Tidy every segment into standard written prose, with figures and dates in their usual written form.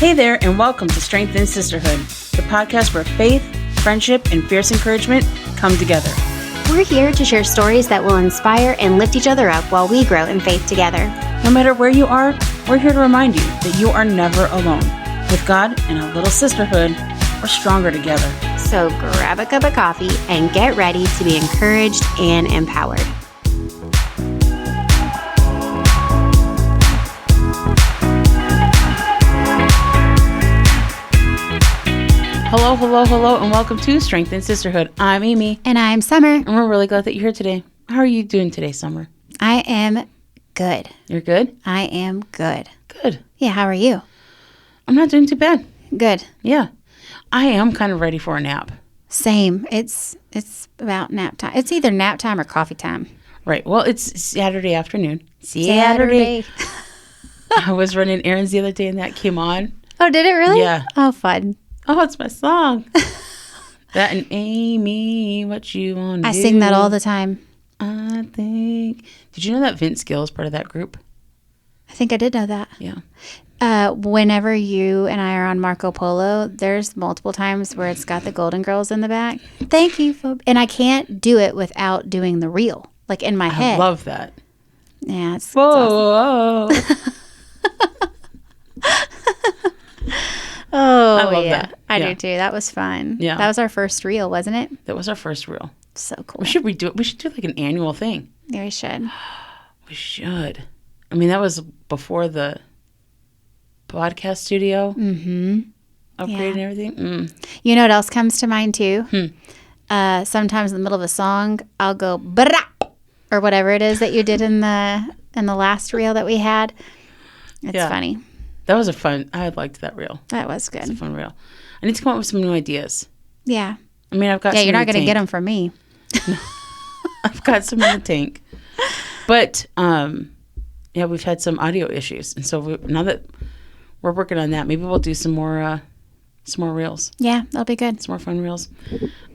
Hey there, and welcome to Strength in Sisterhood, the podcast where faith, friendship, and fierce encouragement come together. We're here to share stories that will inspire and lift each other up while we grow in faith together. No matter where you are, we're here to remind you that you are never alone. With God and a little sisterhood, we're stronger together. So grab a cup of coffee and get ready to be encouraged and empowered. Hello, and welcome to Strength in Sisterhood. I'm Amy. And I'm Summer. And we're really glad that you're here today. How are you doing today, Summer? I am good. You're good? I am good. Good. Yeah, how are you? I'm not doing too bad. Good. Yeah. I am kind of ready for a nap. Same. It's about nap time. It's either nap time or coffee time. Right. Well, it's Saturday afternoon. Saturday. I was running errands the other day and that came on. Oh, did it really? Yeah. Oh, fun. Oh, it's my song. That and Amy, what you want to do? I sing that all the time. I think. Did you know that Vince Gill is part of that group? I think I did know that. Yeah. Whenever you and I are on Marco Polo, there's multiple times where it's got the Golden Girls in the back. Thank you for, and I can't do it without doing the reel, like in my head. I love that. Yeah, it's Whoa. awesome. Oh, I love yeah. that. I Yeah. do too. That was fun. Yeah. That was our first reel, wasn't it? That was our first reel. So cool. We should redo it. We should do like an annual thing. Yeah, we should. We should. I mean, that was before the podcast studio upgrade and everything. You know what else comes to mind too? Sometimes in the middle of a song, I'll go brap or whatever it is that you did in the last reel that we had. It's funny. That was a fun. I liked that reel. That was good. It's a fun reel. I need to come up with some new ideas. Yeah. I mean, I've got. Yeah, some you're not in the going to get tank. them from me. I've got some in the tank, but yeah, we've had some audio issues, and so now that we're working on that, maybe we'll do some more reels. Yeah, that'll be good. Some more fun reels.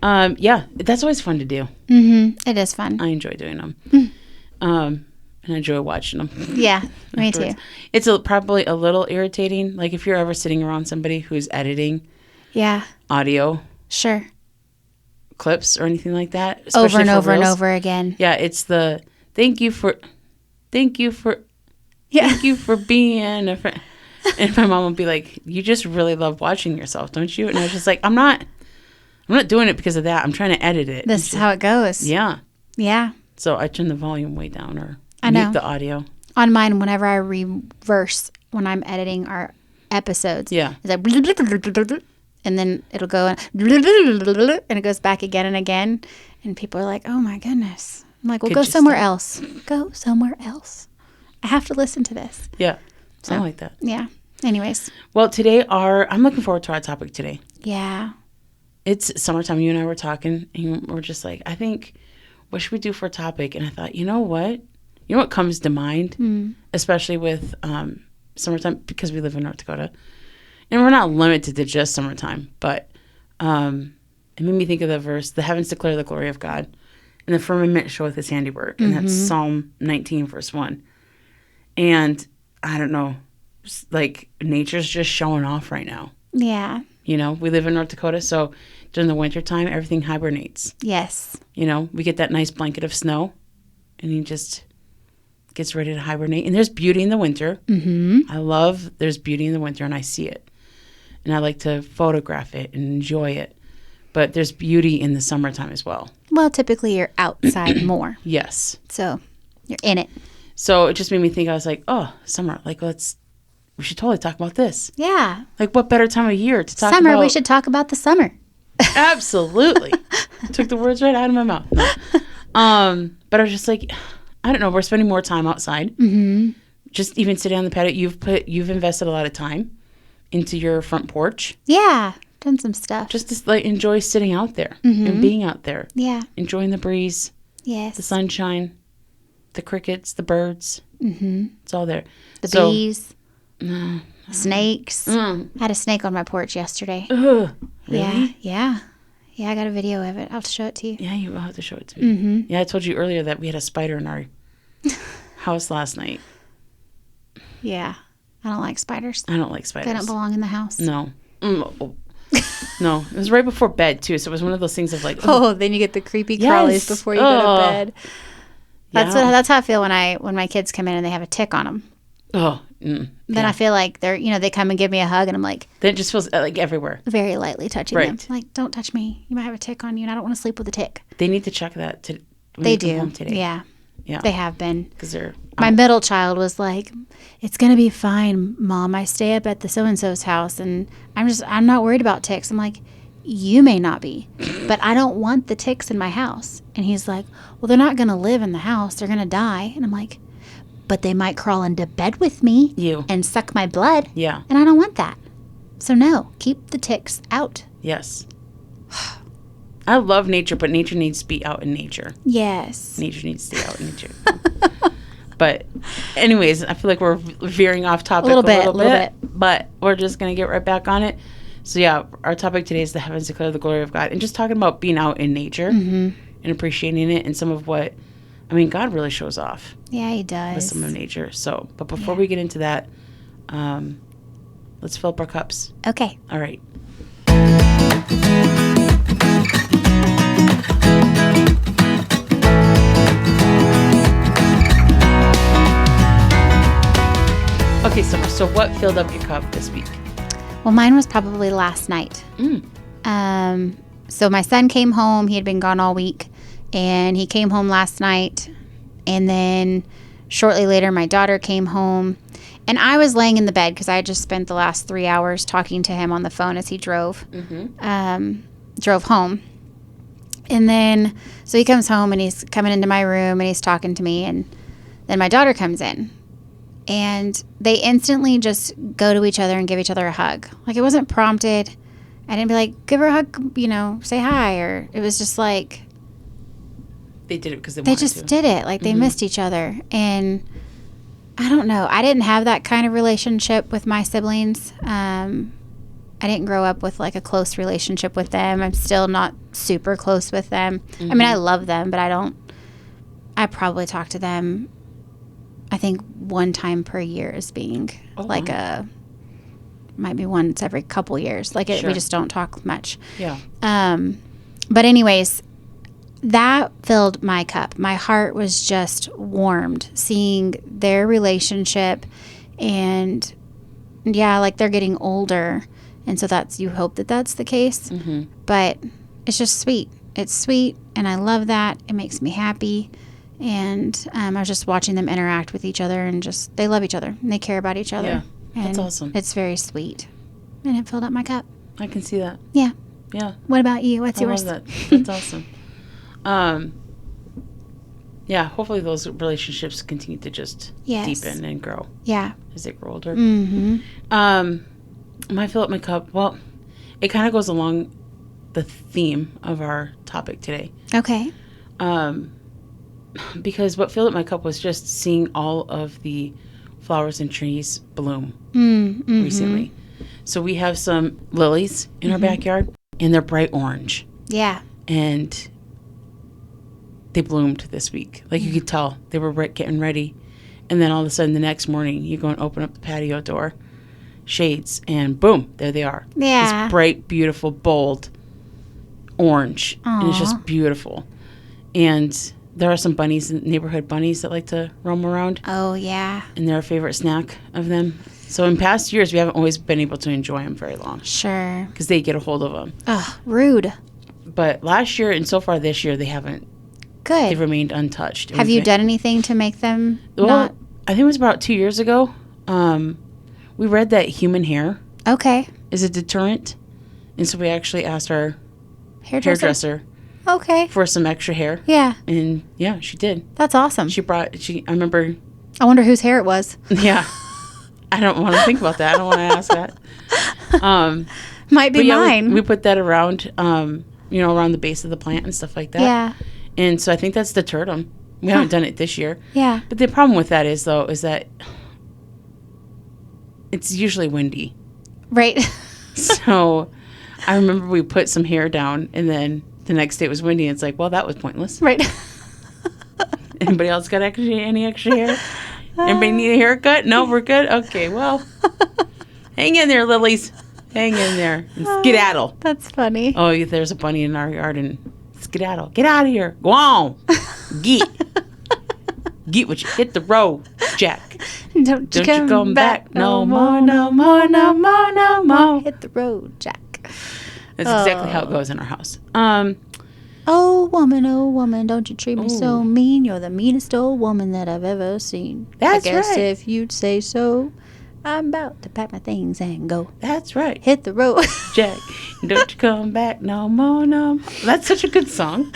Yeah, that's always fun to do. Mm-hmm. It is fun. I enjoy doing them. And I enjoy watching them. Yeah, me too. afterwards. It's probably a little irritating. Like if you're ever sitting around somebody who's editing Yeah, audio sure. clips or anything like that. Over especially and for over and reels. over again. Yeah, it's the thank you for being a friend. And my mom would be like, "You just really love watching yourself, don't you?" And I was just like, I'm not doing it because of that. I'm trying to edit it. This is how it goes. Yeah. Yeah. So I turn the volume way down or I know. mute the audio. On mine, whenever I reverse when I'm editing our episodes, Yeah. it's like, and then it'll go and it goes back again and again, and people are like, "Oh my goodness!" I'm like, "Well, Could go you somewhere stop? else. Go somewhere else. I have to listen to this." Yeah. Something like that. Yeah. Anyways. Well, today I'm looking forward to our topic today. Yeah. It's summertime. You and I were talking, and we're just like, I think, what should we do for a topic? And I thought, you know what? You know what comes to mind, especially with summertime, because we live in North Dakota, and we're not limited to just summertime. But it made me think of the verse: "The heavens declare the glory of God, and the firmament showeth His handiwork." And that's Psalm 19, verse 1. And I don't know, like nature's just showing off right now. Yeah. You know, we live in North Dakota, so during the wintertime, everything hibernates. Yes. You know, we get that nice blanket of snow, and he just gets ready to hibernate. And there's beauty in the winter. Mm-hmm. There's beauty in the winter, and I see it. And I like to photograph it and enjoy it. But there's beauty in the summertime as well. Well, typically you're outside more, Yes. so you're in it. So it just made me think, I was like, oh, summer, like we should totally talk about this. Yeah. Like what better time of year to talk Summer, about? we should talk about the summer. Absolutely. Took the words right out of my mouth. No. But I was just like, I don't know. We're spending more time outside. Mm-hmm. Just even sitting on the patio. You've invested a lot of time into your front porch. Yeah. Done some stuff. Just to like enjoy sitting out there and being out there. Yeah. Enjoying the breeze, Yes. the sunshine, the crickets, the birds. Mm-hmm. It's all there. The bees. Snakes. I had a snake on my porch yesterday. Really? Yeah. Yeah, I got a video of it. I'll show it to you. Yeah, you will have to show it to me. Mm-hmm. Yeah, I told you earlier that we had a spider in our house last night. Yeah. I don't like spiders. I don't like spiders. They don't belong in the house. No. Oh. No. It was right before bed, too. So it was one of those things of like... Oh, then you get the creepy crawlies before you go to bed. That's how I feel when my kids come in and they have a tick on them. Oh. Then I feel like they come and give me a hug and I'm like... Then it just feels like everywhere. Very lightly touching them. Like, don't touch me. You might have a tick on you and I don't want to sleep with a tick. They need to check that when they come do. Home today. Yeah. They have been. Because they're... My middle child was like, it's going to be fine, Mom. I stay up at the so-and-so's house and I'm not worried about ticks. I'm like, you may not be, but I don't want the ticks in my house. And he's like, well, they're not going to live in the house. They're going to die. And I'm like, but they might crawl into bed with me and suck my blood. Yeah. And I don't want that. So no, keep the ticks out. Yes. I love nature, but nature needs to be out in nature. Yes. Nature needs to stay out in nature. But anyways, I feel like we're veering off topic a little bit. But we're just going to get right back on it. So yeah, our topic today is the heavens declare the glory of God. And just talking about being out in nature and appreciating it and some of what, God really shows off. Yeah, he does. With some of nature. So, but before we get into that, let's fill up our cups. Okay. All right. Okay, Summer, so what filled up your cup this week? Well, mine was probably last night. So my son came home. He had been gone all week. And he came home last night. And then shortly later, my daughter came home. And I was laying in the bed because I had just spent the last 3 hours talking to him on the phone as he drove home. And then, so he comes home and he's coming into my room and he's talking to me. And then my daughter comes in. And they instantly just go to each other and give each other a hug. Like, it wasn't prompted. I didn't be like, give her a hug, say hi. Or it was just like... They did it because they wanted to. They just did it. Like, they missed each other. And I don't know. I didn't have that kind of relationship with my siblings. I didn't grow up with, like, a close relationship with them. I'm still not super close with them. I love them, but I probably talk to them... I think one time per year is being might be once every couple years. Like we just don't talk much. Yeah. But anyways, that filled my cup. My heart was just warmed seeing their relationship and like they're getting older. And so you hope that that's the case. But it's just sweet. It's sweet. And I love that. It makes me happy. And I was just watching them interact with each other and they love each other and they care about each other. Yeah, and that's awesome. It's very sweet. And it filled up my cup. I can see that. Yeah. Yeah. What about you? What's yours? I love that. That's awesome. Yeah, hopefully those relationships continue to just deepen and grow. Yeah. As they grow older. I fill up my cup. Well, it kind of goes along the theme of our topic today. Okay. Because what filled up my cup was just seeing all of the flowers and trees bloom recently. So we have some lilies in our backyard, and they're bright orange. Yeah. And they bloomed this week. Like, you could tell they were getting ready. And then all of a sudden, the next morning, you go and open up the patio door, shades, and boom, there they are. Yeah. This bright, beautiful, bold orange. Aww. And it's just beautiful. And there are some bunnies, neighborhood bunnies that like to roam around. Oh, yeah. And they're a favorite snack of them. So in past years, we haven't always been able to enjoy them very long. Sure. Because they get a hold of them. Ugh, rude. But last year and so far this year, they haven't. Good. They've remained untouched. Have you done anything to make them not? I think it was about 2 years ago. We read that human hair is a deterrent. And so we actually asked our hairdresser for some extra hair. Yeah. And yeah, she did. That's awesome. I remember. I wonder whose hair it was. Yeah. I don't want to think about that. I don't want to ask that. Might be mine. We put that around, around the base of the plant and stuff like that. Yeah. And so I think that's deterred them. We haven't done it this year. Yeah. But the problem with that is that it's usually windy. Right. So I remember we put some hair down, and then the next day it was windy, and it's like, well, that was pointless. Right. Anybody else got any extra hair? Anybody need a haircut? No, we're good? Okay, well. Hang in there, lilies. Hang in there. And skedaddle. That's funny. Oh, there's a bunny in our yard and skedaddle. Get out of here. Go on. Get. Get what you hit the road, Jack. Don't you come back no more, no more, no more, no more. Hit the road, Jack. That's exactly how it goes in our house. Oh, woman, don't you treat me so mean. You're the meanest old woman that I've ever seen. That's I guess right. if you'd say so, I'm about to pack my things and go. That's right. Hit the road. Jack, don't you come back no more, no more. That's such a good song.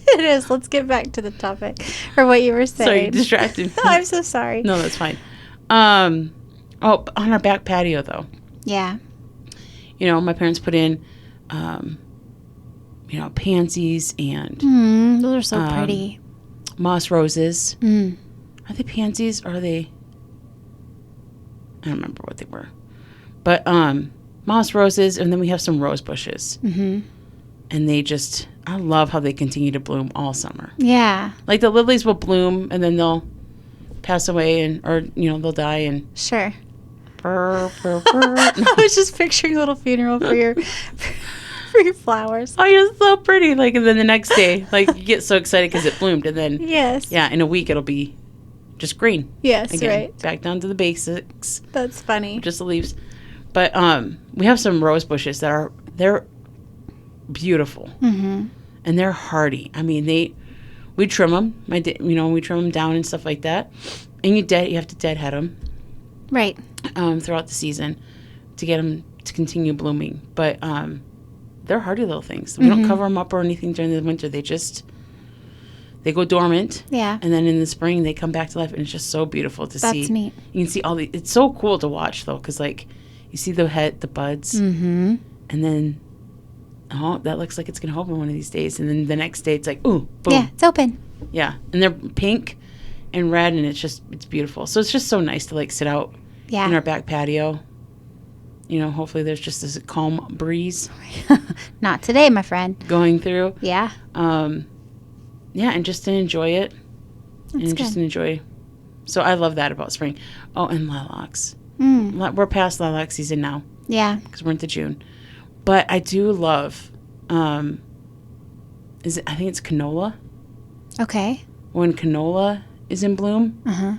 It is. Let's get back to the topic or what you were saying. Sorry, distracted. I'm so sorry. No, that's fine. On our back patio, though. Yeah. You know, my parents put in, pansies and... those are so pretty. Moss roses. Are they pansies or are they... I don't remember what they were. But moss roses, and then we have some rose bushes. Mm-hmm. And they just... I love how they continue to bloom all summer. Yeah. Like the lilies will bloom, and then they'll pass away, or they'll die, and... Sure. Purr, purr, purr. I was just picturing a little funeral for your... for your flowers. Oh, you're so pretty. Like, and then the next day, like, you get so excited because it bloomed. And then, yes. Yeah, in a week, it'll be just green. Yes, again, right. Back down to the basics. That's funny. Just the leaves. But we have some rose bushes that they're beautiful. Mm-hmm. And they're hardy. I mean, we trim them. We trim them down and stuff like that. And you have to deadhead them. Right. Throughout the season to get them to continue blooming. But, they're hardy little things. We don't cover them up or anything during the winter. They go dormant. Yeah. And then in the spring, they come back to life. And it's just so beautiful to see. That's neat. You can see it's so cool to watch, though, because, like, you see the buds. Mm-hmm. And then, that looks like it's going to open one of these days. And then the next day, it's like, ooh, boom. Yeah, it's open. Yeah. And they're pink and red, and it's beautiful. So it's just so nice to, like, sit out in our back patio. Hopefully there's just this calm breeze. Not today, my friend. Going through. Yeah. And just to enjoy it. That's good. Just to enjoy. So I love that about spring. Oh, and lilacs. We're past lilac season now. Yeah. Because we're into June. But I do love, I think it's canola. Okay. When canola is in bloom. Uh-huh.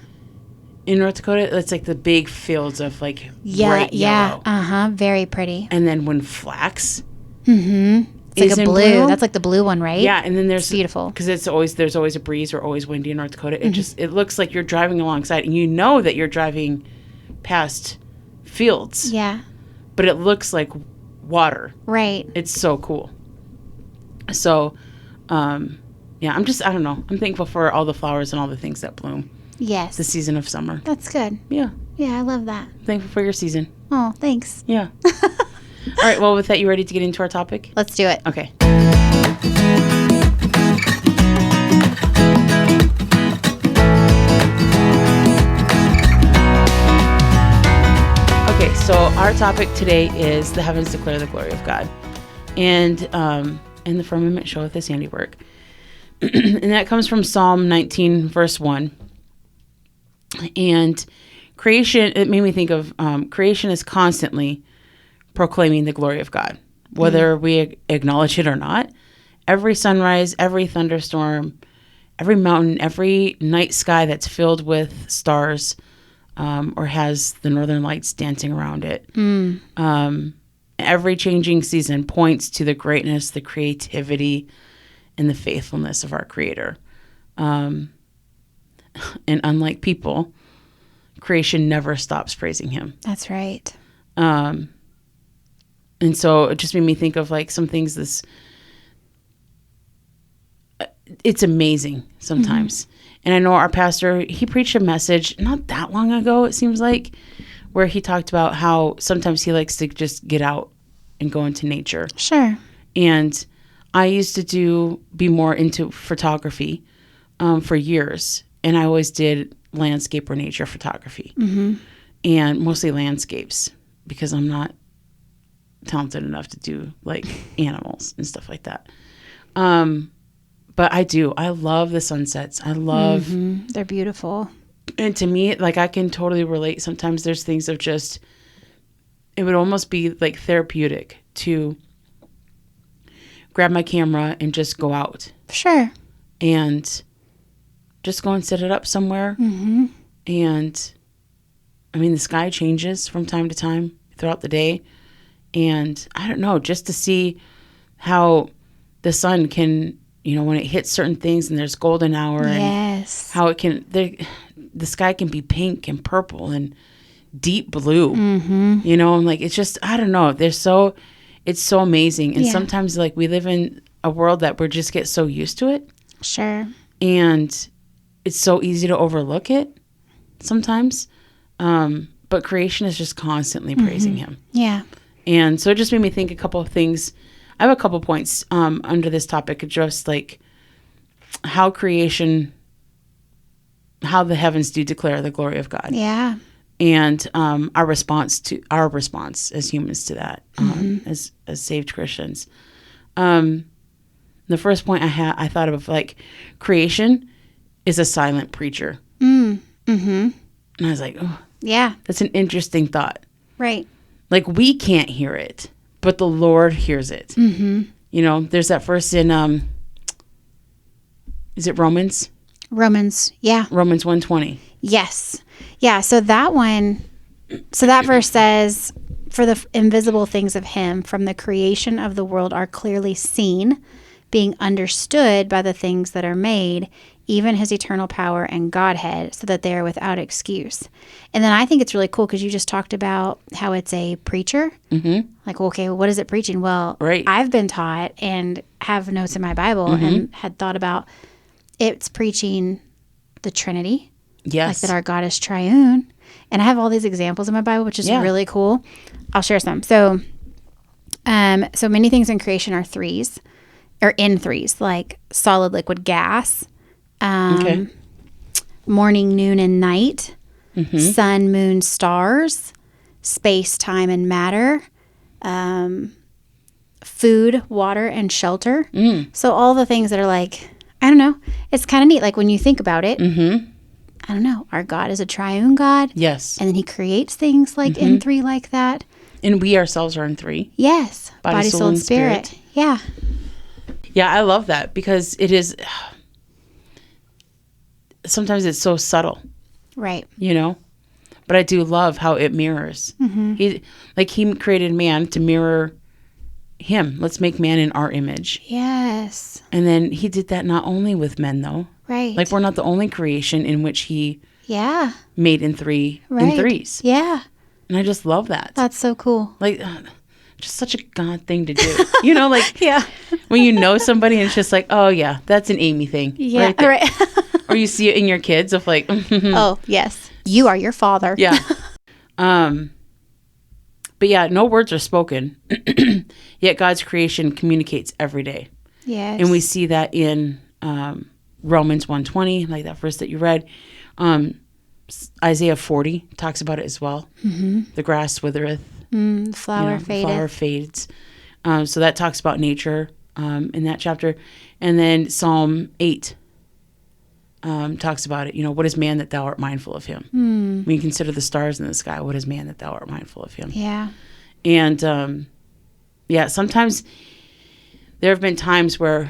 In North Dakota, it's like the big fields of like bright yellow. Uh-huh. Very pretty. And then when flax It's like a blue. Bloom, that's like the blue one, right? Yeah, and then there's... It's beautiful. Because there's always a breeze or always windy in North Dakota. It looks like you're driving alongside, and you know that you're driving past fields. Yeah. But it looks like water. Right. It's so cool. So, I don't know. I'm thankful for all the flowers and all the things that bloom. Yes. The season of summer. That's good. Yeah. Yeah, I love that. Thankful for your season. Oh, thanks. Yeah. All right. Well, with that, you ready to get into our topic? Let's do it. Okay. Okay. So our topic today is the heavens declare the glory of God, and the firmament showeth his handiwork, and that comes from Psalm 19, verse 1. And creation, it made me think of creation is constantly proclaiming the glory of God, whether we acknowledge it or not. Every sunrise, every thunderstorm, every mountain, every night sky that's filled with stars or has the northern lights dancing around it. Every changing season points to the greatness, the creativity, and the faithfulness of our Creator. And unlike people, creation never stops praising him. That's right. And so it just made me think of like some things it's amazing sometimes. And I know our pastor, he preached a message not that long ago, it seems like, where he talked about how sometimes he likes to just get out and go into nature. Sure. And I used to be more into photography for years. And I always did landscape or nature photography. And mostly landscapes because I'm not talented enough to do like animals and stuff like that. But I love the sunsets. I love... They're beautiful. And to me, like I can totally relate. Sometimes there's things of just it would almost be like therapeutic to grab my camera and just go out. Sure. And just go and set it up somewhere. Mm-hmm. And I mean, the sky changes from time to time throughout the day. And I don't know, just to see how the sun can, when it hits certain things and there's golden hour, yes, and how it can, the sky can be pink and purple and deep blue, and like, it's just, I don't know. It's so amazing. And sometimes like we live in a world that we just get so used to it. Sure. And it's so easy to overlook it sometimes. But creation is just constantly praising him. Yeah. And so it just made me think a couple of things. I have a couple points under this topic, just like how the heavens do declare the glory of God. Yeah. And our response as humans to that, as saved Christians. The first point I thought of, like, creation is a silent preacher. And I was like, oh, yeah, that's an interesting thought. Right. Like, we can't hear it, but the Lord hears it. There's that verse in, is it Romans? Romans, yeah. Romans 1:20. Yes. Yeah, so that verse says, for the invisible things of him from the creation of the world are clearly seen, being understood by the things that are made, even his eternal power and Godhead, so that they are without excuse. And then I think it's really cool because you just talked about how it's a preacher. Like, okay, well, what is it preaching? Well, right. I've been taught and have notes in my Bible and had thought about it's preaching the Trinity. Yes. Like that our God is triune. And I have all these examples in my Bible, which is really cool. I'll share some. So many things in creation are threes, or in threes, like solid, liquid, gas, morning, noon, and night, sun, moon, stars, space, time, and matter, food, water, and shelter. So all the things that are like, I don't know, it's kind of neat. Like when you think about it, I don't know, our God is a triune God. Yes. And then he creates things like in three like that. And we ourselves are in three. Yes. Body, soul, and spirit. Yeah. Yeah, I love that because it is, sometimes it's so subtle. Right. But I do love how it mirrors. He created man to mirror him. Let's make man in our image. Yes. And then he did that not only with men, though. Right. Like, we're not the only creation in which he made in threes. Yeah. And I just love that. That's so cool. Like, just such a God thing to do. Yeah. When you know somebody and it's just like, oh, yeah, that's an Amy thing. Yeah. Right. Or you see it in your kids of like, oh, yes. You are your father. Yeah. But yeah, no words are spoken. Yet God's creation communicates every day. Yes. And we see that in Romans 1:20, like that verse that you read. Isaiah 40 talks about it as well. The grass withereth. The flower fadeth. The flower fades. So that talks about nature in that chapter. And then Psalm 8 talks about it. What is man that thou art mindful of him? When you consider the stars in the sky, what is man that thou art mindful of him? Yeah. And sometimes there have been times where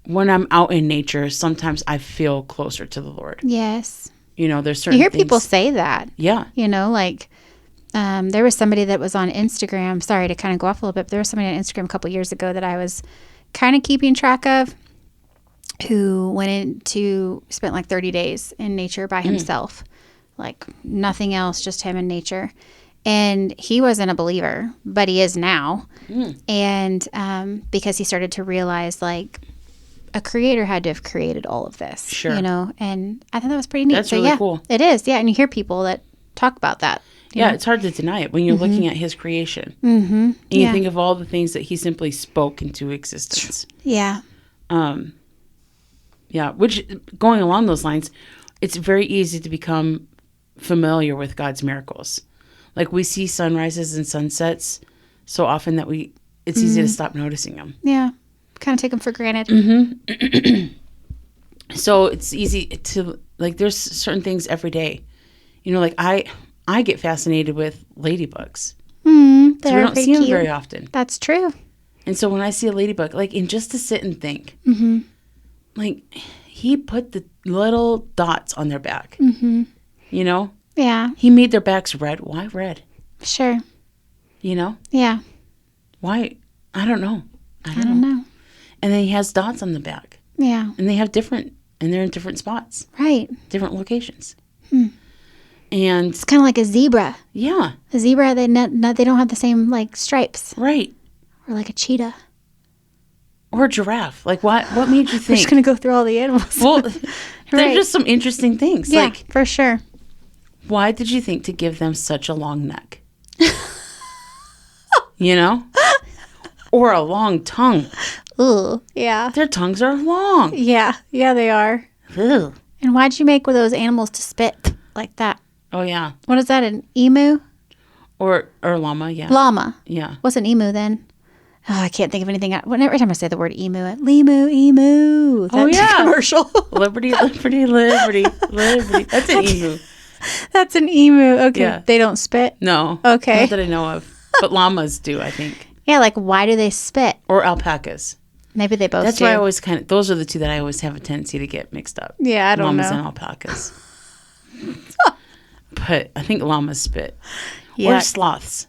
when I'm out in nature, sometimes I feel closer to the Lord. Yes. There's certain You hear things. people say that. Yeah. There was somebody that was on Instagram. Sorry to kind of go off a little bit, but there was somebody on Instagram a couple years ago that I was kind of keeping track of who spent like 30 days in nature by himself. Like nothing else, just him and nature. And he wasn't a believer, but he is now. And because he started to realize like a creator had to have created all of this. Sure. And I thought that was pretty neat. That's really cool. It is. Yeah. And you hear people that talk about that. Yeah, it's hard to deny it when you're looking at his creation. And you think of all the things that he simply spoke into existence. Yeah. Which, going along those lines, it's very easy to become familiar with God's miracles. Like we see sunrises and sunsets so often that it's easy to stop noticing them. Yeah. Kind of take them for granted. So it's easy to, like, there's certain things every day. Like I get fascinated with ladybugs. They So we are don't pretty see them cute. very often. That's true. And so when I see a ladybug, like, and just to sit and think, like, he put the little dots on their back, you know? Yeah. He made their backs red. Why red? Sure. You know? Yeah. Why? I don't know. I don't know. And then he has dots on the back. Yeah. And they have different, and they're in different spots. Right. Different locations. And It's kind of like a zebra. yeah. A zebra, they don't have the same like stripes. Right. Or like a cheetah. Or a giraffe. Like, what made you We're think? just going to go through all the animals. Well, there's Right. just some interesting things. Yeah, Like, for sure. why did you think to give them such a long neck? You know? Or a long tongue. Ooh, yeah. Their tongues are long. Yeah, they are. Ugh. And why'd you make with those animals to spit like that? Oh, yeah. What is that, an emu? Or llama, yeah. Llama. Yeah. What's an emu then? Oh, I can't think of anything. Every time I say the word emu, emu. That Oh, yeah. commercial. Liberty. That's an emu. That's an emu. Okay. Yeah. They don't spit? No. Okay. Not that I know of. But llamas do, I think. Yeah, like why do they spit? Or alpacas. Maybe they both That's do. why I always those are the two that I always have a tendency to get mixed up. Yeah, I don't llamas know. and alpacas. But I think llamas spit. Yeah. Or sloths.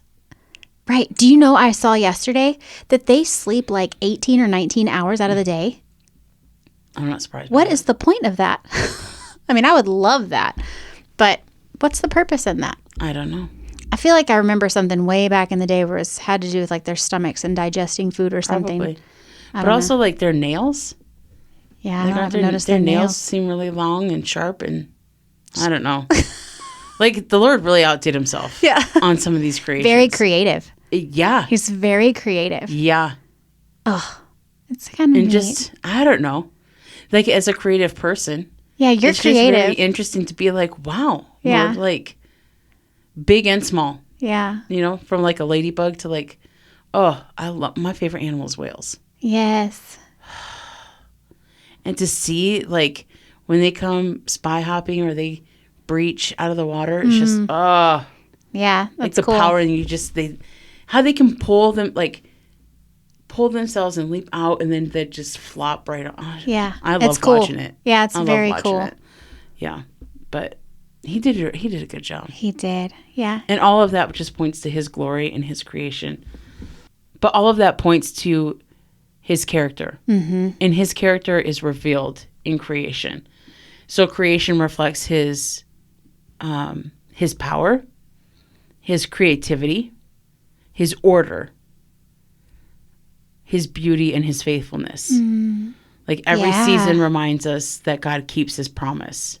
Right. Do you know I saw yesterday that they sleep like 18 or 19 hours out of the day? I'm not surprised. What is the point of that? I mean, I would love that. But what's the purpose in that? I don't know. I feel like I remember something way back in the day where it had to do with like their stomachs and digesting food or something. Probably. I But don't also like their nails. Yeah, Like, I haven't noticed their nails seem really long and sharp, and I don't know. Like the Lord really outdid himself. Yeah. On some of these creations. Very creative. Yeah. He's very creative. Yeah. Oh, it's kind of And neat. just I don't know. Like as a creative person. Yeah, you're it's creative. Just very interesting to be like, wow. Yeah. Lord, like big and small. Yeah. You know, from like a ladybug to like, oh, I love my favorite animal is whales. Yes. And to see like when they come spy hopping or they breach out of the water, it's just Yeah, that's like the cool. power, and how they can pull themselves and leap out, and then they just flop right on. Yeah, I it's love cool. watching it. Yeah, it's I love very watching cool. it. Yeah, but he did a good job. He did. Yeah. And all of that just points to his glory and his creation. But all of that points to his character. Mm-hmm. And his character is revealed in creation. So creation reflects his power, his creativity, his order, his beauty, and his faithfulness. Like every season reminds us that God keeps his promises.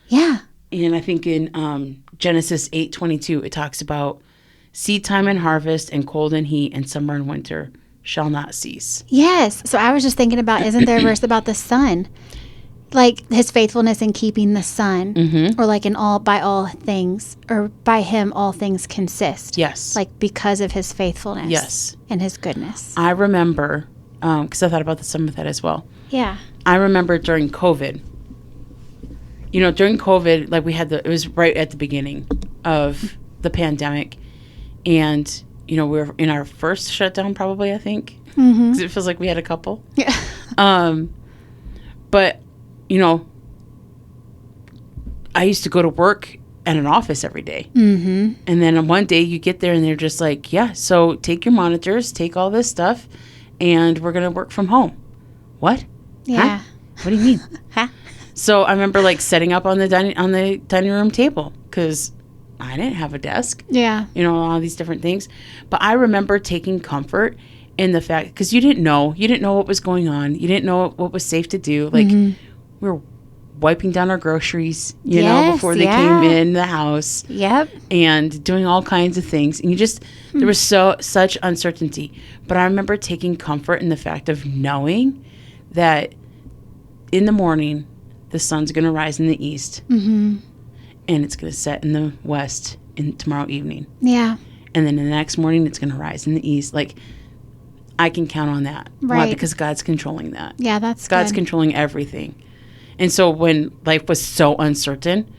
Yeah. And I think in Genesis 8:22, it talks about seed time and harvest and cold and heat and summer and winter shall not cease. Yes. So I was just thinking about, isn't there a verse about the sun? Like his faithfulness in keeping the sun, or like by all things, or by him all things consist. Yes. Like because of his faithfulness. Yes. And his goodness. I remember, because I thought about some of that as well. Yeah. I remember during COVID, like it was right at the beginning of the pandemic. And, we were in our first shutdown probably, I think. Because it feels like we had a couple. Yeah. But, I used to go to work at an office every day. Mm-hmm. And then one day you get there and they're just like, yeah, so take your monitors, take all this stuff, and we're going to work from home. What? Yeah. Huh? What do you mean? Huh? So I remember like setting up on the dining room table because I didn't have a desk. Yeah. All these different things. But I remember taking comfort in the fact, because you didn't know what was going on. You didn't know what was safe to do. Like we were wiping down our groceries, before they came in the house. Yep. And doing all kinds of things. And there was such uncertainty. But I remember taking comfort in the fact of knowing that in the morning, the sun's going to rise in the east. Mm-hmm. And it's going to set in the west tomorrow evening. Yeah. And then the next morning, it's going to rise in the east. Like, I can count on that. Right. Why? Because God's controlling that. Yeah, that's God's good. controlling everything. And so when life was so uncertain,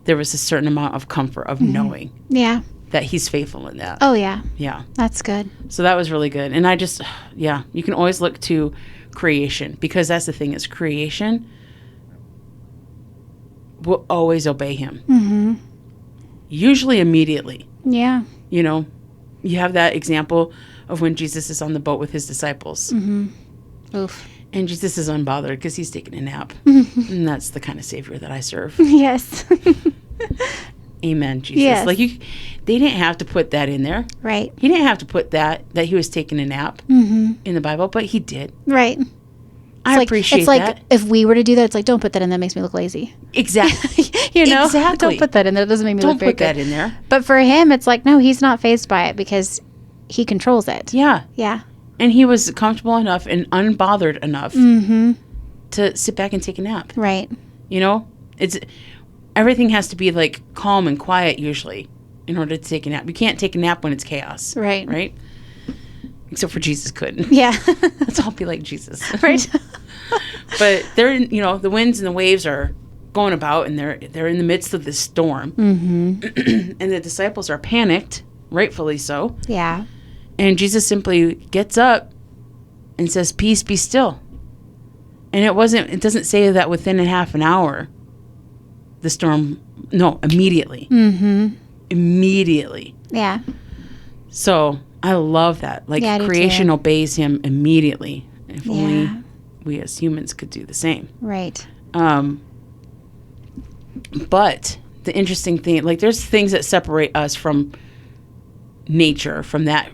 there was a certain amount of comfort of knowing Yeah. that he's faithful in that. Oh, yeah. Yeah. That's good. So that was really good. And I just, you can always look to creation, because that's the thing, is creation will always obey him. Mm-hmm. Usually immediately. Yeah. You know, you have that example of when Jesus is on the boat with his disciples. Mm-hmm. Oof. And Jesus is unbothered because he's taking a nap. And that's the kind of Savior that I serve. Yes. Amen, Jesus. Yes. Like, they didn't have to put that in there. Right. He didn't have to put that he was taking a nap Mm-hmm. in the Bible, but he did. Right. I appreciate that. It's like, if we were to do that, it's like, don't put that in. That makes me look lazy. Exactly. You know? Exactly. Don't put that in there. It doesn't make me Don't look very put that good. in there. But for him, it's like, no, he's not fazed by it because he controls it. Yeah. Yeah. And he was comfortable enough and unbothered enough Mm-hmm. to sit back and take a nap. Right. You know? Everything has to be like calm and quiet usually in order to take a nap. You can't take a nap when it's chaos. Right. Right? Except for Jesus could. Yeah. Let's all be like Jesus. Right. But the winds and the waves are going about, and they're in the midst of this storm. Mm-hmm. And the disciples are panicked, rightfully so. Yeah. And Jesus simply gets up and says, "Peace, be still." And it doesn't say that within a half an hour, the storm, no, immediately. Mm-hmm. Immediately. Yeah. So I love that. Like, Yeah, I do creation too. obeys him immediately. If only Yeah. we as humans could do the same. Right. But the interesting thing, like, there's things that separate us from nature, from that.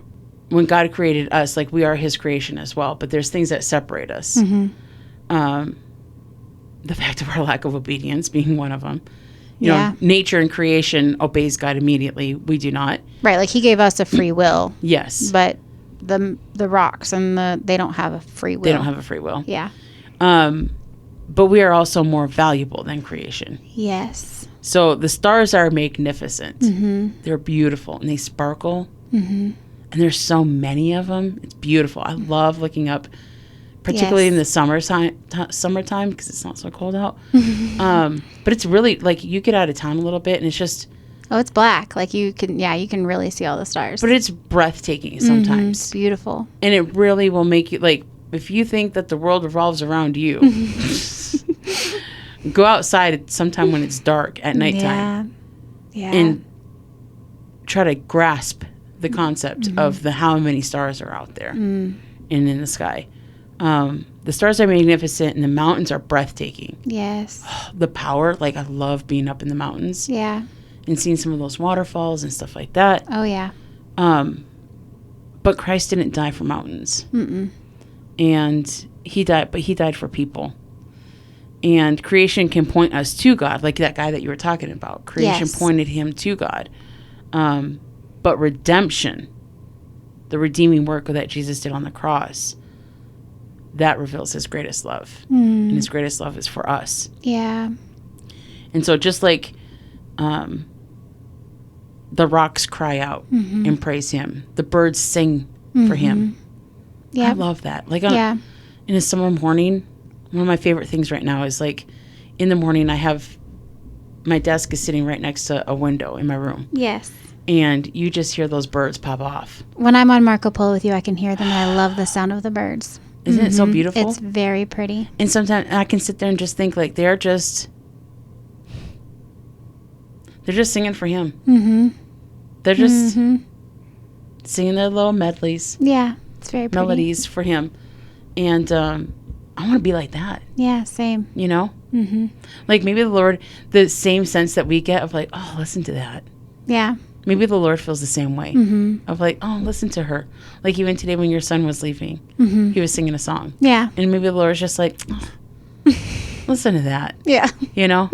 When God created us, like, we are his creation as well. But there's things that separate us. Mm-hmm. The fact of our lack of obedience being one of them. You Yeah. know, nature and creation obeys God immediately. We do not. Right. Like, he gave us a free will, Yes. but the rocks and they don't have a free will. They don't have a free will. Yeah. But we are also more valuable than creation. Yes. So the stars are magnificent. Mm-hmm. They're beautiful and they sparkle. Mm-hmm. And there's so many of them. It's beautiful. I love looking up, particularly in the summertime because it's not so cold out. But it's really, like, you get out of town a little bit and it's just... Oh, it's black. Like, you can really see all the stars. But it's breathtaking sometimes. It's beautiful. And it really will make you, like, if you think that the world revolves around you, go outside sometime when it's dark at nighttime. Yeah. And try to grasp the concept of how many stars are out there and in the sky. The stars are magnificent and the mountains are breathtaking. Yes. The power, like, I love being up in the mountains Yeah. and seeing some of those waterfalls and stuff like that. Oh, yeah. But Christ didn't die for mountains. Mm-mm. And he died for people. And creation can point us to God, like that guy that you were talking about. Creation pointed him to God. But redemption, the redeeming work that Jesus did on the cross, that reveals his greatest love. And his greatest love is for us. Yeah. And so just like the rocks cry out and praise him, the birds sing for him. Yeah. I love that. Like, in a summer morning, one of my favorite things right now is, like, in the morning, my desk is sitting right next to a window in my room. Yes. And you just hear those birds pop off. When I'm on Marco Polo with you, I can hear them, and I love the sound of the birds. Isn't it so beautiful? It's very pretty. And sometimes I can sit there and just think, like, they're just singing for him. Mm-hmm. They're just singing their little medleys. Yeah. It's very pretty. Melodies for him. And I want to be like that. Yeah, same. You know? Mm-hmm. Like, maybe the Lord, the same sense that we get of, like, oh, listen to that. Yeah. Maybe the Lord feels the same way. Of, like, oh, listen to her. Like, even today when your son was leaving, he was singing a song. Yeah. And maybe the Lord's just like, oh, listen to that. Yeah. You know?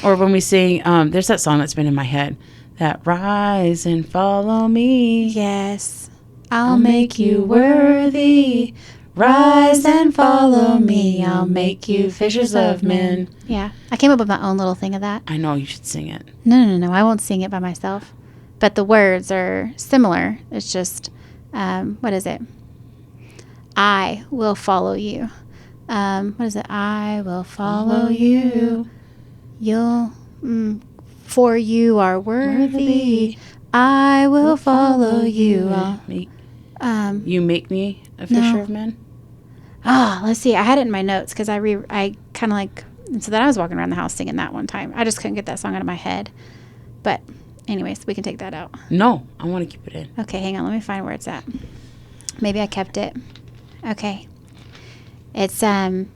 Or when we sing, there's that song that's been in my head, that rise and follow me. Yes. I'll make you worthy. Rise and follow me. I'll make you fishers of men. Yeah. I came up with my own little thing of that. I know, you should sing it. No. I won't sing it by myself. But the words are similar. It's just, what is it? I will follow you. What is it? I will follow you. You'll For you are worthy. I will follow you. You make me a fisher of men. Let's see. I had it in my notes because I kind of like, and so then I was walking around the house singing that one time. I just couldn't get that song out of my head. But anyways, we can take that out. No, I want to keep it in. Okay, hang on. Let me find where it's at. Maybe I kept it. Okay. It's, and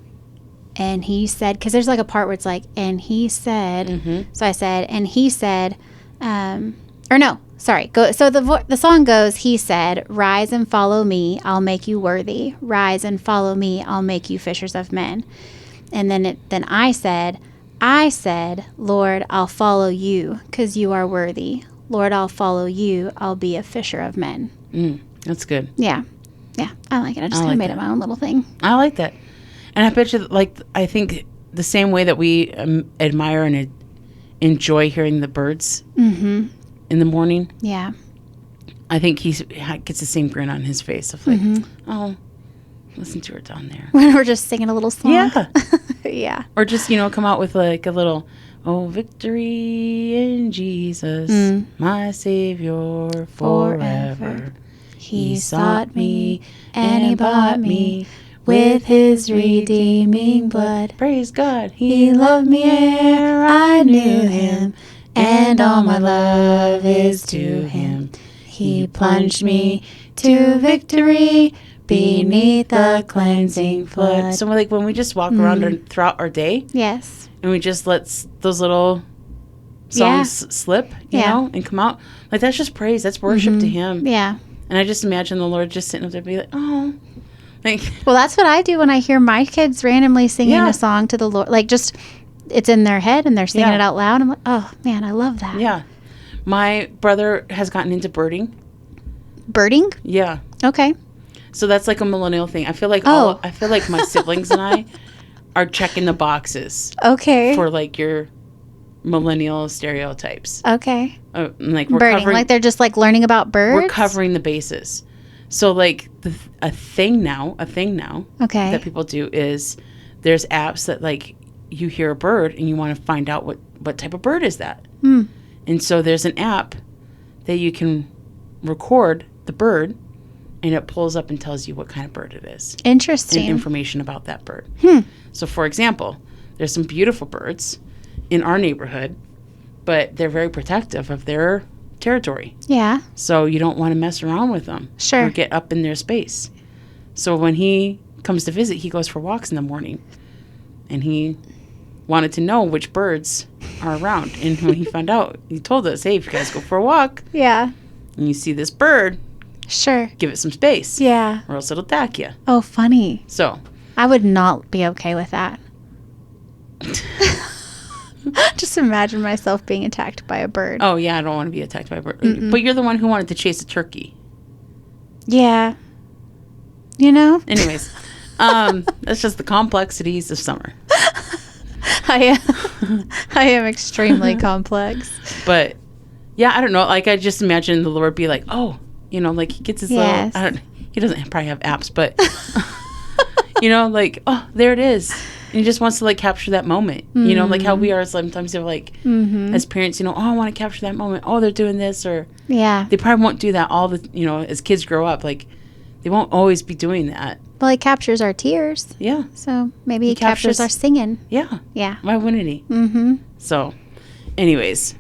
he said, because there's like a part where it's like, and he said, so I said, and he said, or no, sorry. So the song goes, he said, rise and follow me, I'll make you worthy. Rise and follow me, I'll make you fishers of men. And then I said, Lord, I'll follow you because you are worthy. Lord, I'll follow you. I'll be a fisher of men. That's good. Yeah. Yeah. I like it. I just kind of made it my own little thing. I like that. And I bet you, like, I think the same way that we admire and enjoy hearing the birds in the morning. Yeah. I think he gets the same grin on his face of like, oh, listen to her down there. When we're just singing a little song. Yeah. Yeah. Or just, come out with like a little, oh, victory in Jesus, my Savior forever. He sought me and he bought me with his redeeming blood. Praise God. He loved me ere I knew him, and all my love is to him. He plunged me to victory beneath the cleansing flood. So like when we just walk around throughout our day, yes, and we just let those little songs slip, you know, and come out, like that's just praise. That's worship to him. Yeah. And I just imagine the Lord just sitting up there be like, oh. Like, well, that's what I do when I hear my kids randomly singing a song to the Lord. Like just, it's in their head and they're singing it out loud. I'm like, oh man, I love that. Yeah. My brother has gotten into birding. Birding? Yeah. Okay. So that's like a millennial thing. I feel like my siblings and I are checking the boxes. Okay. For like your millennial stereotypes. Okay. Like we're birding, like they're just like learning about birds. We're covering the bases. So like a thing now okay, that people do is there's apps that like you hear a bird and you want to find out what type of bird is that. And so there's an app that you can record the bird and it pulls up and tells you what kind of bird it is. Interesting. And information about that bird. So for example, there's some beautiful birds in our neighborhood, but they're very protective of their territory. Yeah. So you don't want to mess around with them. Sure. Or get up in their space. So when he comes to visit, he goes for walks in the morning. And he wanted to know which birds are around. And when he found out, he told us, hey, if you guys go for a walk, yeah, and you see this bird, sure, give it some space. Yeah. Or else it'll attack you. Oh, funny. So. I would not be okay with that. Just imagine myself being attacked by a bird. Oh, yeah, I don't want to be attacked by a bird. But you're the one who wanted to chase a turkey. Yeah. You know? Anyways, that's just the complexities of summer. I am extremely complex. But, yeah, I don't know. Like, I just imagine the Lord be like, oh, like he gets his little, he doesn't probably have apps, but, like, oh, there it is. And he just wants to, like, capture that moment. Like how we are sometimes, they're like, as parents, oh, I want to capture that moment. Oh, they're doing this. Or they probably won't do that all the, as kids grow up. Like, they won't always be doing that. Well, he captures our tears. Yeah. So maybe he captures our singing. Yeah. Yeah. Why wouldn't he? So, anyways.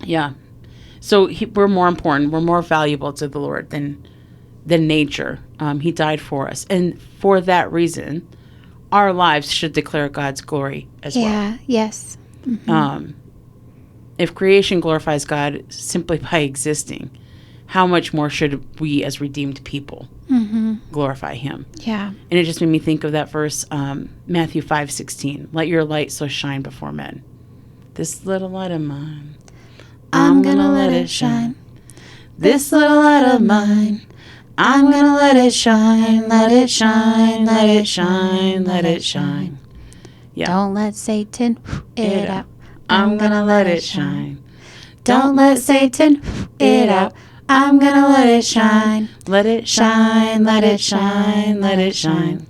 Yeah. So we're more important. We're more valuable to the Lord than nature. He died for us. And for that reason, our lives should declare God's glory as well. Yeah, yes. If creation glorifies God simply by existing, how much more should we as redeemed people glorify him? Yeah. And it just made me think of that verse, Matthew 5:16. Let your light so shine before men. This little light of mine, I'm going to let it shine. This little light of mine, I'm going to let it shine, let it shine, let it shine, let it shine. Yeah. Don't let Satan it out. I'm going to let it shine. Don't let Satan it out. I'm going to let it shine. Let it shine, let it shine, let it shine.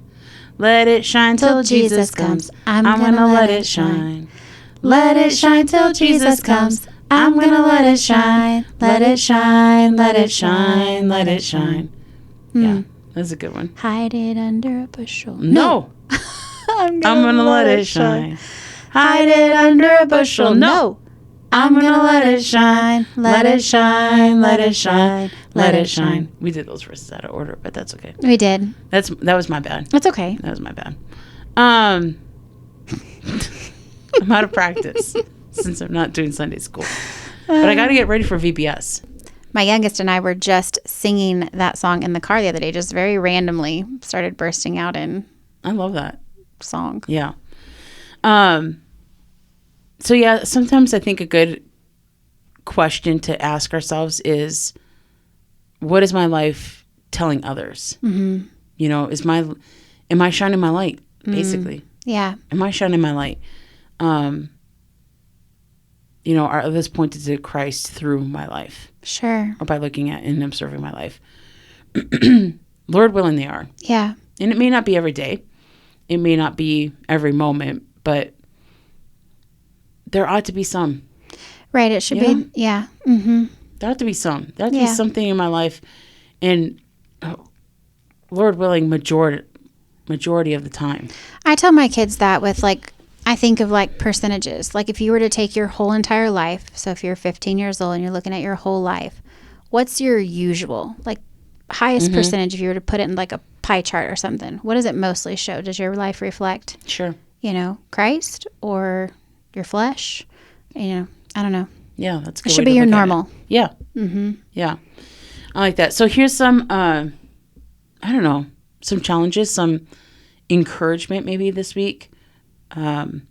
Let it shine till Jesus comes. I'm gonna let it shine. Let it shine till Jesus comes. I'm gonna let it shine. Let it shine, let it shine, let it shine. Yeah, that's a good one. Hide it under a bushel. No. I'm gonna let it shine. Hide it under a bushel. No. I'm gonna let it shine. Let it shine, let it shine, let it shine. We did those verses out of order, but that's okay. We did. That was my bad. That's okay. That was my bad. I'm out of practice since I'm not doing Sunday school. But I got to get ready for VBS. My youngest and I were just singing that song in the car the other day, just very randomly started bursting out in I love that song. Yeah. So yeah, sometimes I think a good question to ask ourselves is, what is my life telling others? Mm-hmm. You know, am I shining my light, basically? Yeah. Am I shining my light? You know, are others pointed to Christ through my life? Sure. Or by looking at and observing my life? Lord willing, they are. Yeah. And it may not be every day. It may not be every moment, but there ought to be some. Right. It should be. Yeah. Mm-hmm. There ought to be some. There ought to be something in my life. And Lord willing, majority of the time. I tell my kids that with I think of percentages. Like if you were to take your whole entire life, so if you're 15 years old and you're looking at your whole life, what's your usual, highest percentage if you were to put it in a pie chart or something? What does it mostly show? Does your life reflect? Sure. Christ or your flesh? I don't know. Yeah, that's a good it should way be to your look at normal. it. Yeah. Mm-hmm. Yeah. I like that. So here's some, I don't know, some challenges, some encouragement maybe this week to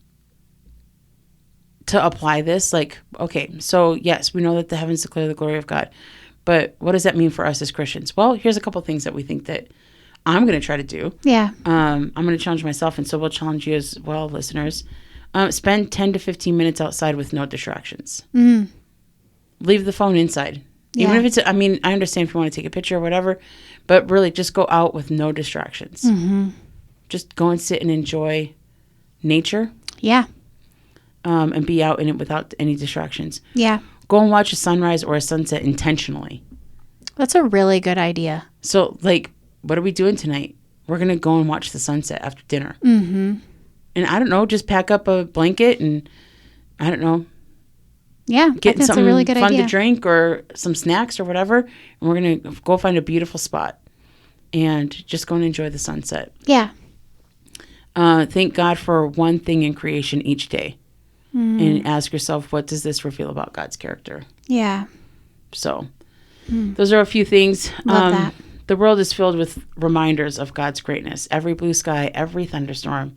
apply this. Okay, so yes, we know that the heavens declare the glory of God, but what does that mean for us as Christians? Well, here's a couple things that we think that I'm going to try to do. Yeah. I'm going to challenge myself, and so we'll challenge you as well, listeners. Spend 10 to 15 minutes outside with no distractions. Mm. Leave the phone inside. Yeah. Even if it's, I understand if you want to take a picture or whatever, but really just go out with no distractions. Mm-hmm. Just go and sit and enjoy nature. Yeah. And be out in it without any distractions. Yeah. Go and watch a sunrise or a sunset intentionally. That's a really good idea. So, what are we doing tonight? We're going to go and watch the sunset after dinner. Mm-hmm. And I don't know, just pack up a blanket and, I don't know. Yeah, get that's something a really good fun idea. to drink or some snacks or whatever. And we're going to go find a beautiful spot and just go and enjoy the sunset. Yeah. Thank God for one thing in creation each day. And ask yourself, what does this reveal about God's character? Yeah. So those are a few things. Love that. The world is filled with reminders of God's greatness. Every blue sky, every thunderstorm,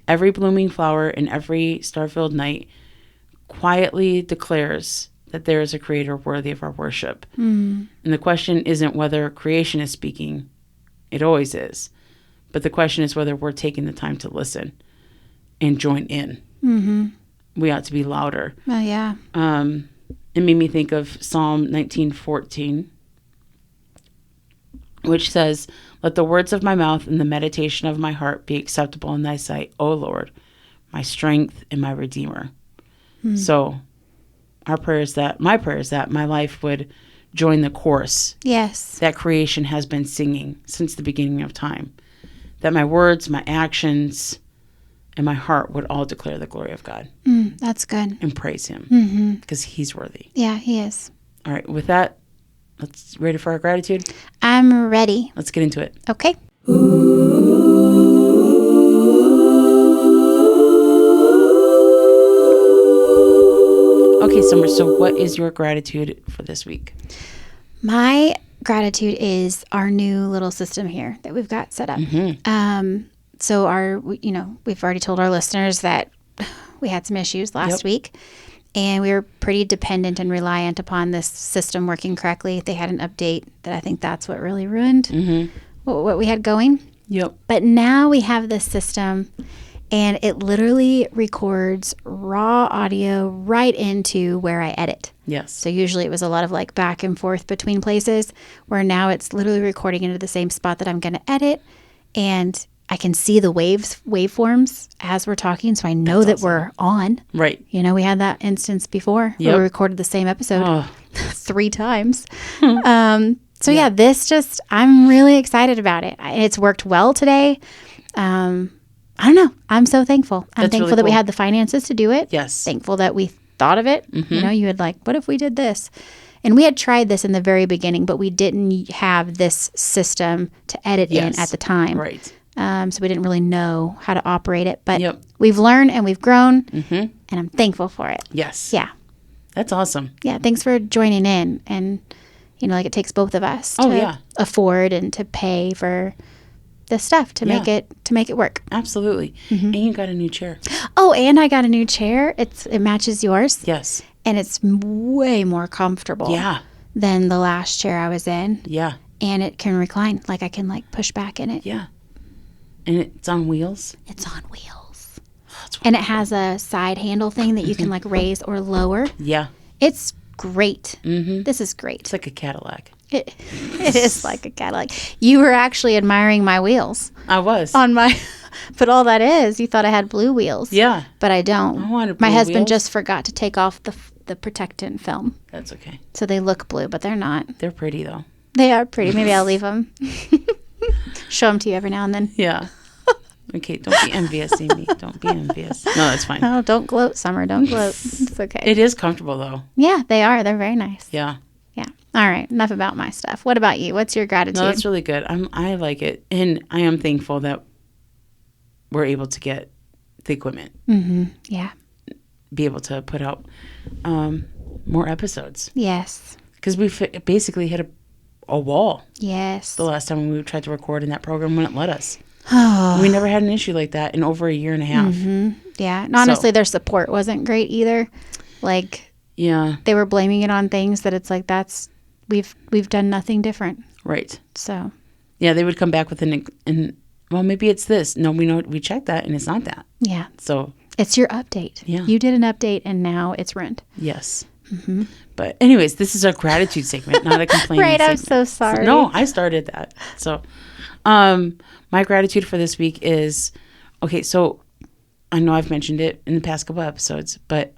every blooming flower, and every star-filled night quietly declares that there is a creator worthy of our worship. And the question isn't whether creation is speaking. It always is. But the question is whether we're taking the time to listen and join in. Mm-hmm. We ought to be louder. Oh, yeah. It made me think of Psalm 19:14, which says, "Let the words of my mouth and the meditation of my heart be acceptable in thy sight, O Lord, my strength and my redeemer." So my prayer is that my life would join the chorus. Yes. That creation has been singing since the beginning of time. That my words, my actions, and my heart would all declare the glory of God. That's good. And praise him because he's worthy. Yeah, he is. All right, with that, let's ready for our gratitude? I'm ready. Let's get into it. Okay. Okay, Summer, so what is your gratitude for this week? My gratitude is our new little system here that we've got set up. So we've already told our listeners that we had some issues last week, and we were pretty dependent and reliant upon this system working correctly. They had an update that I think that's what really ruined what we had going. Yep. But now we have this system, and it literally records raw audio right into where I edit. Yes. So usually it was a lot of back and forth between places, where now it's literally recording into the same spot that I'm going to edit. And I can see the waveforms as we're talking, so I know that we're on. Right. You know, we had that instance before where we recorded the same episode 3 times. So yeah, this just, I'm really excited about it. It's worked well today. I don't know. I'm so thankful. I'm thankful really that we cool. had the finances to do it. Yes. Thankful that we thought of it. You know, you had like, what if we did this? And we had tried this in the very beginning, but we didn't have this system to edit in at the time. Right. So we didn't really know how to operate it. But we've learned and we've grown, and I'm thankful for it. Yes. Yeah. That's awesome. Yeah. Thanks for joining in. And, you know, like it takes both of us to afford and to pay for the stuff to make it work. Absolutely. And you got a new chair. Oh, and I got a new chair. It matches yours. Yes. And it's way more comfortable than the last chair I was in. Yeah. And it can recline. Like I can like push back in it. Yeah. And it's on wheels? It's on wheels. And it has a side handle thing that you can like raise or lower. Yeah. It's great. This is great. It's like a Cadillac. It is like a Cadillac. You were actually admiring my wheels. I was. On my... But all that is, you thought I had blue wheels. Yeah. But I don't. I wanted blue My husband wheels. just forgot to take off the protectant film. That's okay. So they look blue, but they're not. They're pretty, though. They are pretty. Maybe I'll leave them. Show them to you every now and then. Yeah. Okay, don't be envious, Amy. Don't be envious. No, that's fine. Oh, don't gloat, Summer. Don't gloat. It's okay. It is comfortable, though. Yeah, they are. They're very nice. Yeah. Yeah. All right. Enough about my stuff. What about you? What's your gratitude? No, that's really good. I like it. And I am thankful that we're able to get the equipment. Yeah. Be able to put out more episodes. Yes. Because we basically hit a wall Yes. the last time we tried to record in that program when it let us. Oh. We never had an issue like that in over a year and a half. Yeah. And honestly, their support wasn't great either. Like, Yeah. they were blaming it on things that it's like, we've done nothing different. Right. So. Yeah, they would come back with well, maybe it's this. No, we checked that and it's not that. Yeah. So. It's your update. Yeah. You did an update and now it's rent. Yes. But anyways, this is our gratitude segment, not a complaining Right. segment. I'm so sorry. No, I started that. So, my gratitude for this week is, okay, so I know I've mentioned it in the past couple episodes, but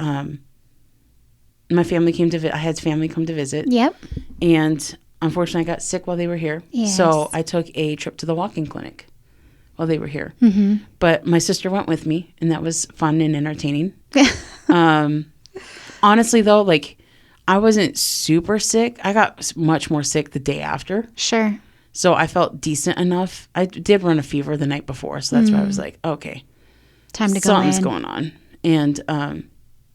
my family came to I had family come to visit. Yep. And unfortunately, I got sick while they were here. Yes. So I took a trip to the walk-in clinic while they were here. Mm-hmm. But my sister went with me, and that was fun and entertaining. Honestly, though, like, I wasn't super sick. I got much more sick the day after. Sure. So I felt decent enough. I did run a fever the night before, so that's why I was like, okay. Time to go Something's in. going on. And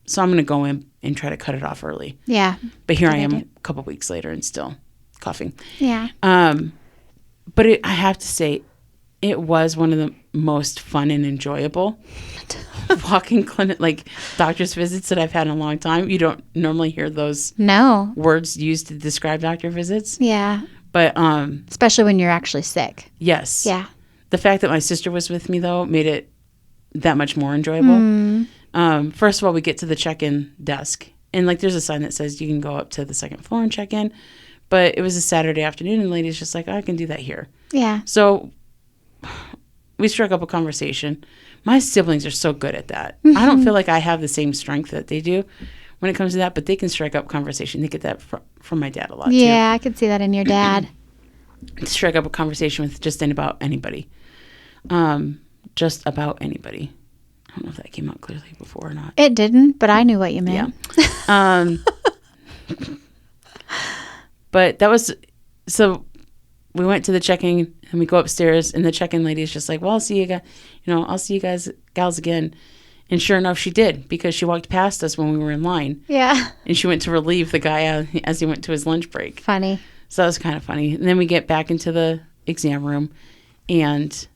so I'm going to go in and try to cut it off early. Yeah. But here I am idea. a couple weeks later and still coughing. Yeah. But I have to say, it was one of the most fun and enjoyable walk-in clinic, like doctor's visits that I've had in a long time. You don't normally hear those words used to describe doctor visits. Yeah. But especially when you're actually sick. yes. Yeah. The fact that my sister was with me, though, made it that much more enjoyable. First of all, we get to the check-in desk, and like there's a sign that says you can go up to the second floor and check in. But it was a Saturday afternoon, and the lady's just like, I can do that here. Yeah. So we struck up a conversation. My siblings are so good at that. I don't feel like I have the same strength that they do when it comes to that, but they can strike up conversation. They get that from my dad a lot, too. Yeah, I could see that in your dad. Strike up a conversation with just about anybody. Just about anybody. I don't know if that came out clearly before or not. It didn't, but I knew what you meant. Yeah. But that was, so we went to the check-in and we go upstairs and the check-in lady is just like, well, I'll see you guys, I'll see you guys, gals again. And sure enough, she did, because she walked past us when we were in line. Yeah. And she went to relieve the guy as he went to his lunch break. Funny. So that was kind of funny. And then we get back into the exam room and,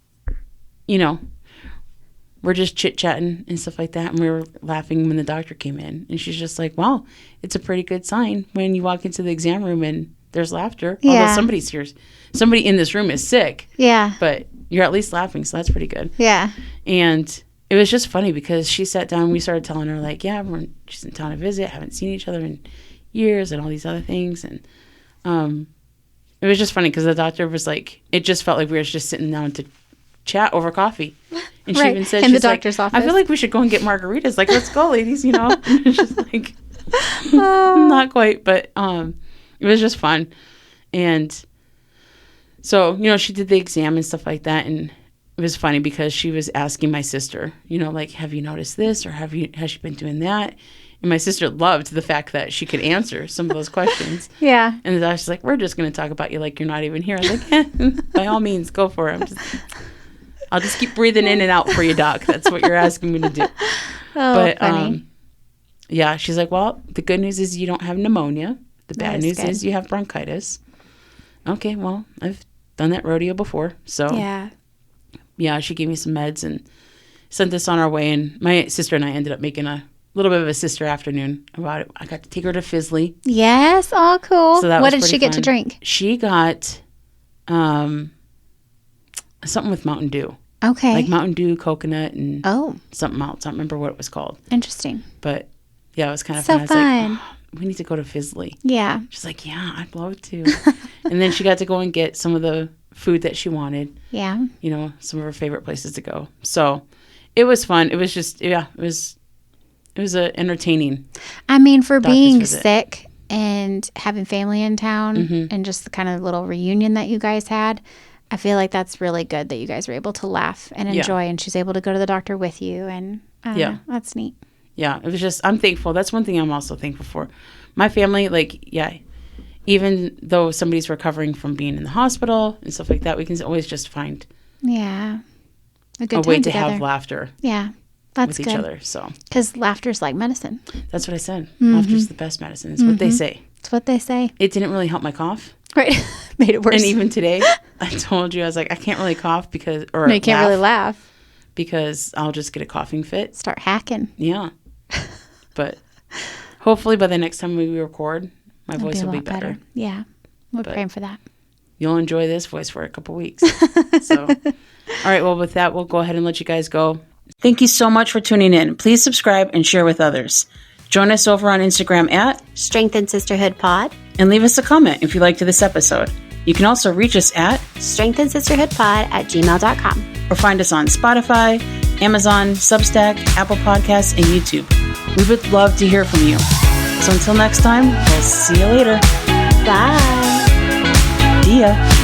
we're just chit-chatting and stuff like that. And we were laughing when the doctor came in. And she's just like, well, it's a pretty good sign when you walk into the exam room and there's laughter. Yeah. Although somebody's here. Somebody in this room is sick. Yeah. But you're at least laughing, so that's pretty good. Yeah. And it was just funny because she sat down. We started telling her, like, yeah, she's in town to visit. Haven't seen each other in years and all these other things. And it was just funny because the doctor was like, it just felt like we were just sitting down to chat over coffee. And she Right. even said, In the she's like, doctor's office. I feel like we should go and get margaritas. Like, let's go, ladies, you know? And it's just like, not quite, but it was just fun. And so, you know, she did the exam and stuff like that. And it was funny because she was asking my sister, you know, like, have you noticed this, or has she been doing that? And my sister loved the fact that she could answer some of those questions. Yeah. And I was like, we're just going to talk about you like you're not even here. I was like, eh, by all means, go for it. I'll just keep breathing in and out for you, Doc. That's what you're asking me to do. But funny. Yeah, she's like, well, the good news is you don't have pneumonia. The bad news good. is you have bronchitis. Okay, well, I've done that rodeo before. So, yeah, she gave me some meds and sent us on our way. And my sister and I ended up making a little bit of a sister afternoon about it. I got to take her to Fizzly. Yes. Oh, cool. So that what was did she pretty get to fun. drink? She got something with Mountain Dew. Okay. Like Mountain Dew, coconut, and Oh, something else. I don't remember what it was called. interesting. But yeah, it was kind of So fun. I was fun. like, oh, we need to go to Fizzly. Yeah. She's like, yeah, I'd love to. And then she got to go and get some of the food that she wanted. Yeah. You know, some of her favorite places to go. So it was fun. It was just, yeah, it was entertaining. I mean, for Doctor's being visit. sick and having family in town and just the kind of little reunion that you guys had, I feel like that's really good that you guys were able to laugh and enjoy, and she's able to go to the doctor with you. And I don't know, that's neat. Yeah, it was just, I'm thankful. That's one thing I'm also thankful for. My family, like, yeah, even though somebody's recovering from being in the hospital and stuff like that, we can always just find Yeah. A good a time way to together. have laughter Yeah. That's with good. each other. So Because laughter's like medicine. that's what I said. Laughter's the best medicine. It's what they say. That's what they say. It didn't really help my cough. Right. Made it worse. And even today, I told you, I was like, I can't really cough because, or no, you can't really laugh. because I'll just get a coughing fit. Start hacking. Yeah. But hopefully by the next time we record, my It'll voice a will be lot better. Yeah. We're But- praying for that. You'll enjoy this voice for a couple weeks. So, all right. Well, with that, we'll go ahead and let you guys go. Thank you so much for tuning in. Please subscribe and share with others. Join us over on Instagram at Strengthen Sisterhood Pod. and leave us a comment if you liked this episode. You can also reach us at strengthensisterhoodpod@gmail.com. or find us on Spotify, Amazon, Substack, Apple Podcasts, and YouTube. We would love to hear from you. So until next time, we'll see you later. Bye. See ya.